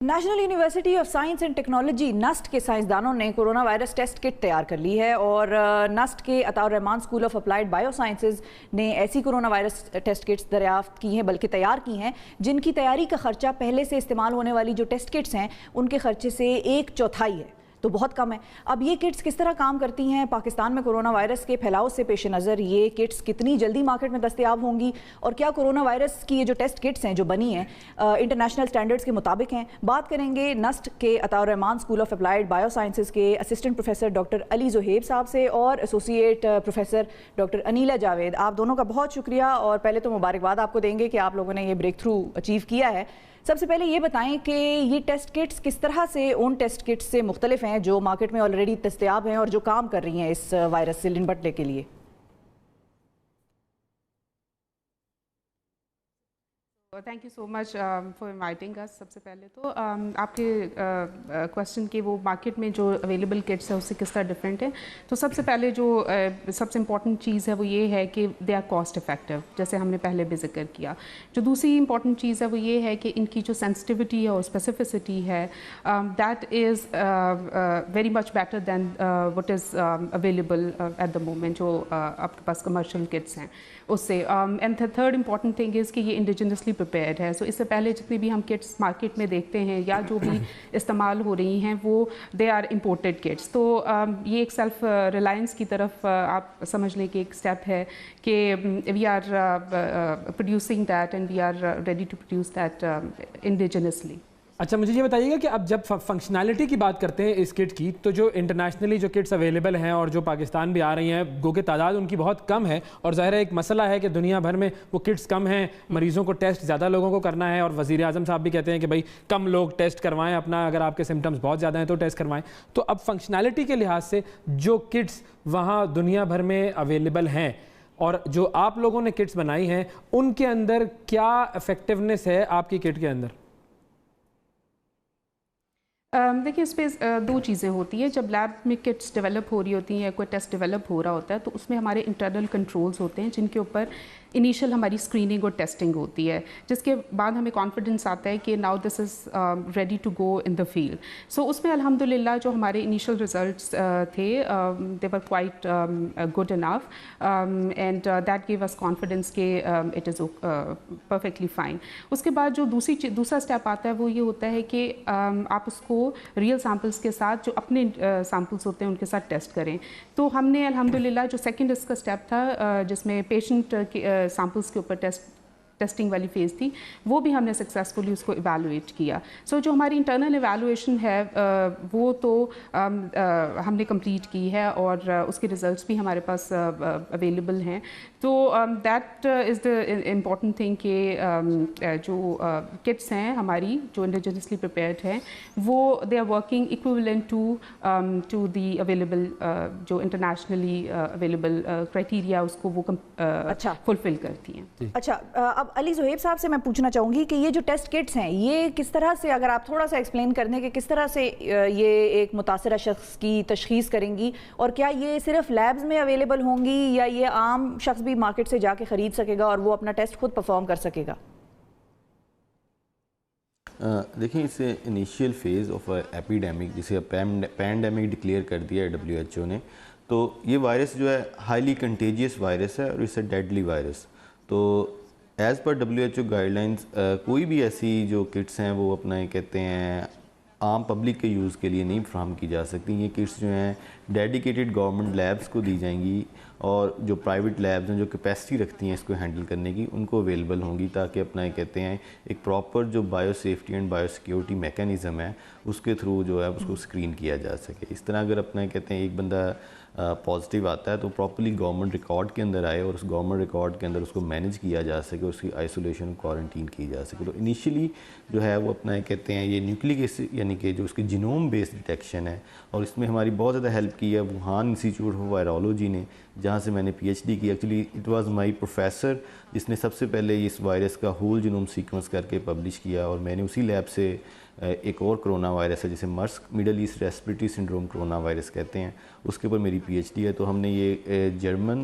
National university of science and technology NUST کے سائنسدانوں نے کورونا وائرس ٹیسٹ کٹ تیار کر لی ہے اور نسٹ کے Atta ur-Rahman school of applied biosciences نے ایسی کورونا وائرس ٹیسٹ کٹس دریافت کی ہیں بلکہ تیار کی ہیں جن کی تیاری کا خرچہ پہلے سے استعمال ہونے والی جو ٹیسٹ کٹس ہیں ان کے خرچے سے 1/4 ہے، تو بہت کم ہے۔ اب یہ کٹس کس طرح کام کرتی ہیں، پاکستان میں کورونا وائرس کے پھیلاؤ سے پیش نظر یہ کٹس کتنی جلدی مارکیٹ میں دستیاب ہوں گی، اور کیا کورونا وائرس کی یہ جو ٹیسٹ کٹس ہیں جو بنی ہیں انٹرنیشنل سٹینڈرڈز کے مطابق ہیں، بات کریں گے نسٹ کے Atta ur-Rahman school of applied biosciences کے assistant professor doctor Ali Zohaib صاحب سے اور associate professor doctor Aneela Javed. آپ دونوں کا بہت شکریہ، اور پہلے تو مبارکباد آپ کو دیں گے کہ آپ لوگوں نے یہ بریک تھرو اچیو کیا ہے۔ سب سے پہلے یہ بتائیں کہ یہ ٹیسٹ کٹس کس طرح سے ان ٹیسٹ کٹس سے مختلف ہیں جو مارکیٹ میں آلریڈی دستیاب ہیں اور جو کام کر رہی ہیں اس وائرس سے نمٹنے کے لیے؟ Thank you so much for inviting us. سب سے پہلے تو آپ کے کوشچن کے وہ مارکیٹ میں جو اویلیبل کٹس ہے اس سے کس طرح ڈفرینٹ ہے، تو سب سے پہلے جو سب سے امپورٹنٹ چیز ہے وہ یہ ہے کہ دے آر کاسٹ افیکٹو، جیسے ہم نے پہلے بھی ذکر کیا۔ جو دوسری امپورٹنٹ چیز ہے وہ یہ ہے کہ ان کی جو سینسٹیوٹی ہے اور اسپیسیفسٹی ہے that is very much better than what is available at the moment جو آپ کے پاس کمرشل کٹس ہیں اس سے۔ And third important thing is کہ یہ انڈیجنسلی پریپیئرڈ ہے، سو اس سے پہلے جتنی بھی ہم کٹس مارکیٹ میں دیکھتے ہیں یا جو بھی استعمال ہو رہی ہیں وہ دے آر امپورٹڈ کٹس، تو یہ ایک سیلف ریلائنس کی طرف آپ سمجھ لیں کہ ایک اسٹیپ ہے کہ we are producing that and we are ready to produce that indigenously. اچھا، مجھے یہ بتائیے گا کہ اب جب فنکشنالٹی کی بات کرتے ہیں اس کٹ کی، تو جو انٹرنیشنلی جو کٹس اویلیبل ہیں اور جو پاکستان بھی آ رہی ہیں گو کہ تعداد ان کی بہت کم ہے، اور ظاہر ہے ایک مسئلہ ہے کہ دنیا بھر میں وہ کٹس کم ہیں، مریضوں کو ٹیسٹ زیادہ لوگوں کو کرنا ہے، اور وزیر اعظم صاحب بھی کہتے ہیں کہ بھائی کم لوگ ٹیسٹ کروائیں اپنا، اگر آپ کے سمٹمز بہت زیادہ ہیں تو ٹیسٹ کروائیں۔ تو اب فنکشنالٹی کے لحاظ سے جو کٹس وہاں دنیا بھر میں اویلیبل ہیں اور جو آپ لوگوں نے کٹس بنائی ہیں ان کے اندر کیا افیکٹونیس ہے آپ کی کٹ کے اندر؟ دیکھیے اس پہ دو چیزیں ہوتی ہیں۔ جب لیب میں کٹس ڈیولپ ہو رہی ہوتی ہیں یا کوئی ٹیسٹ ڈیولپ ہو رہا ہوتا ہے تو اس میں ہمارے انٹرنل کنٹرولز ہوتے ہیں جن کے اوپر انیشیل ہماری اسکریننگ اور ٹیسٹنگ ہوتی ہے، جس کے بعد ہمیں کانفیڈنس آتا ہے کہ now this is ready to go in the field. So اس میں الحمدللہ جو ہمارے انیشیل ریزلٹس تھے they were quite good enough and that gave us confidence کہ اٹ از پرفیکٹلی فائن۔ اس کے بعد جو دوسرا اسٹیپ آتا ہے وہ یہ ہوتا ہے کہ آپ اس کو ریئل سیمپلس کے ساتھ جو اپنے سیمپلس ہوتے ہیں ان کے ساتھ ٹیسٹ کریں۔ تو ہم نے الحمدللہ جو سیکنڈ اس کا اسٹیپ تھا جس میں پیشنٹ سیمپلس کے اوپر ٹیسٹنگ والی فیز تھی، وہ بھی ہم نے سکسیزفلی اس کو ایویلویٹ کیا۔ سو جو ہماری انٹرنل ایویلویشن ہے وہ تو ہم نے کمپلیٹ کی ہے اور اس کے ریزلٹس بھی ہمارے پاس اویلیبل ہیں۔ تو that is the important thing کہ جو کٹس ہیں ہماری جو انڈیجنسلی پریپیئرڈ ہیں وہ they are working equivalent to the available جو انٹرنیشنلی اویلیبل کرائٹیریا اس کو وہ فلفل کرتی ہیں۔ اچھا، اب علی زہیب صاحب سے میں پوچھنا چاہوں گی کہ یہ جو ٹیسٹ کٹس ہیں یہ کس طرح سے، اگر آپ تھوڑا سا ایکسپلین کر دیں کہ کس طرح سے یہ ایک متاثرہ شخص کی تشخیص کریں گی، اور کیا یہ صرف لیبز میں اویلیبل ہوں گی یا یہ عام شخص بھی مارکیٹ سے جا کے خرید سکے گا اور وہ اپنا ٹیسٹ خود پرفارم کر سکے گا؟ دیکھیں، اس انیشیل فیز آف ایپیڈیمک جسے پینڈیمک ڈکلیئر کر دیا ہے WHO نے، تو یہ وائرس جو ہے ہائیلی کنٹیجیس وائرس ہے اور اس سے ڈیڈلی وائرس۔ تو as per WHO guide lines کوئی بھی ایسی جو کٹس ہیں وہ اپنا یہ کہتے ہیں عام پبلک کے یوز کے لیے نہیں فراہم کی جا سکتی۔ یہ کٹس جو ہیں ڈیڈیکیٹڈ گورنمنٹ لیبس کو دی جائیں گی، اور جو پرائیویٹ لیبز ہیں جو کیپیسٹی رکھتی ہیں اس کو ہینڈل کرنے کی ان کو اویلیبل ہوں گی، تاکہ اپنا یہ کہتے ہیں ایک پراپر جو bio safety and bio security mechanism ہے اس کے تھرو جو ہے اس کو اسکرین کیا جا سکے۔ اس طرح اگر اپنا یہ کہتے ہیں ایک بندہ پازیٹیو آتا ہے تو پراپرلی گورنمنٹ ریکارڈ کے اندر آئے اور اس گورنمنٹ ریکارڈ کے اندر اس کو مینیج کیا جا سکے، اس کی آئسولیشن کوارنٹین کی جا سکے۔ تو انیشیلی جو ہے وہ اپنا یہ کہتے ہیں یہ نیوکلک ایسڈ یعنی کہ جو اس کی جینوم بیسڈ ڈیٹیکشن ہے، اور اس میں ہماری بہت زیادہ ہیلپ کی ہے ووہان انسٹیٹیوٹ آف وائرولوجی نے، جہاں سے میں نے PhD کی۔ Actually it was my professor جس نے سب سے پہلے اس وائرس کا ہول جینوم سیکوینس کر کے پبلش کیا، اور میں نے اسی لیب سے ایک اور کرونا وائرس ہے جسے مرسک middle east respiratory syndrome coronavirus کہتے ہیں، اس کے اوپر میری PhD ہے۔ تو ہم نے یہ جرمن